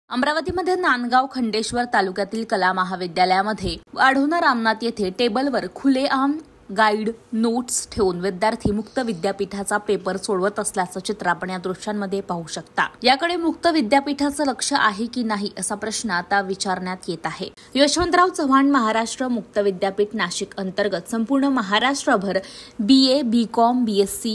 अमरावतीमध्ये नांदगाव खंडेश्वर तालुक्यातील कला महाविद्यालयामध्ये वाढोणा रामनाथ येथे टेबलवर खुलेआम गाईड नोट्स ठेवून विद्यार्थी मुक्त विद्यापीठाचा पेपर सोडवत असल्याचं चित्र आपण या दृश्यांमध्ये पाहू शकता। याकडे मुक्त विद्यापीठाचं लक्ष आहे की नाही असा प्रश्न आता विचारण्यात येत आहे। यशवंतराव चव्हाण महाराष्ट्र मुक्त विद्यापीठ नाशिक अंतर्गत संपूर्ण महाराष्ट्रभर BA, BCom, BSc,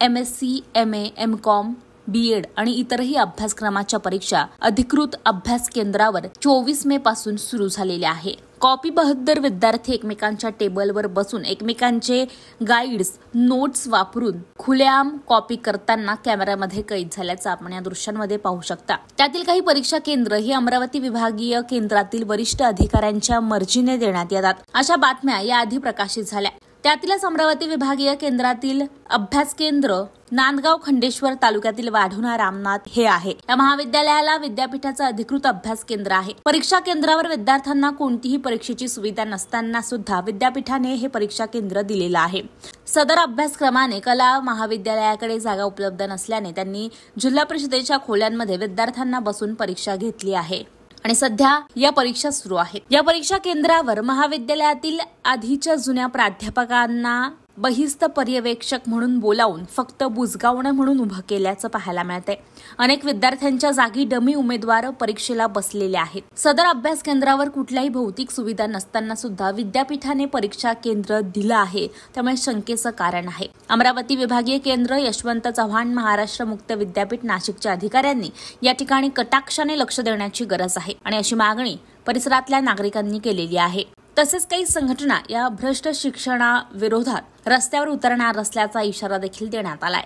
MSc, MA, MCom, BEd आणि इतरही अभ्यासक्रमाच्या परीक्षा अधिकृत अभ्यास केंद्रावर 24 मे पासून सुरू झालेल्या आहे। कॉपी बहाद्दर विद्यार्थी एकमेकांच्या टेबलवर बसून एकमेकांचे गाईड्स नोट्स वापरून खुलेआम कॉपी करताना कॅमेऱ्यामध्ये कैद झाल्याचं आपण या दृश्यांमध्ये पाहू शकता। त्यातील काही परीक्षा केंद्र ही अमरावती विभागीय केंद्रातील वरिष्ठ अधिकाऱ्यांच्या मर्जीने देण्यात येतात अशा बातम्या याआधी प्रकाशित झाल्या। त्यातीलच अमरावती विभागीय केंद्रातील अभ्यास केंद्र नांदगाव खंडेश्वर तालुक्यातील वाढोणा रामनाथ हे आहे। या महाविद्यालयाला विद्यापीठाचं अधिकृत अभ्यास केंद्र आहे। परीक्षा केंद्रावर विद्यार्थ्यांना कोणतीही परीक्षेची सुविधा नसताना सुद्धा विद्यापीठाने हे परीक्षा केंद्र दिलेलं आहे। सदर अभ्यासक्रमाने कला महाविद्यालयाकडे जागा उपलब्ध नसल्याने त्यांनी जिल्हा परिषदेच्या खोल्यांमध्ये विद्यार्थ्यांना बसून परीक्षा घेतली आहे आणि सध्या या परीक्षा सुरू आहेत। या परीक्षा केंद्रावर महाविद्यालयातील आधीच्या जुन्या प्राध्यापकांना बहिस्थ पर्यवेक्षक म्हणून बोलावून फक्त बुजगावणं म्हणून उभं केल्याचं पाहायला मिळतंय। अनेक विद्यार्थ्यांच्या जागी डमी उमेदवार परीक्षेला बसलेले आहेत। सदर अभ्यास केंद्रावर कुठल्याही भौतिक सुविधा नसताना सुद्धा विद्यापीठाने परीक्षा केंद्र दिलं आहे, त्यामुळे शंकेचं कारण आहे। अमरावती विभागीय केंद्र यशवंत चव्हाण महाराष्ट्र मुक्त विद्यापीठ नाशिकच्या अधिकाऱ्यांनी या ठिकाणी कटाक्षाने लक्ष देण्याची गरज आहे आणि अशी मागणी परिसरातल्या नागरिकांनी केलेली आहे। तसेच काही संघटना या भ्रष्ट शिक्षणाविरोधात रस्त्यावर उतरणार असल्याचा इशारा देखील देण्यात आलाय।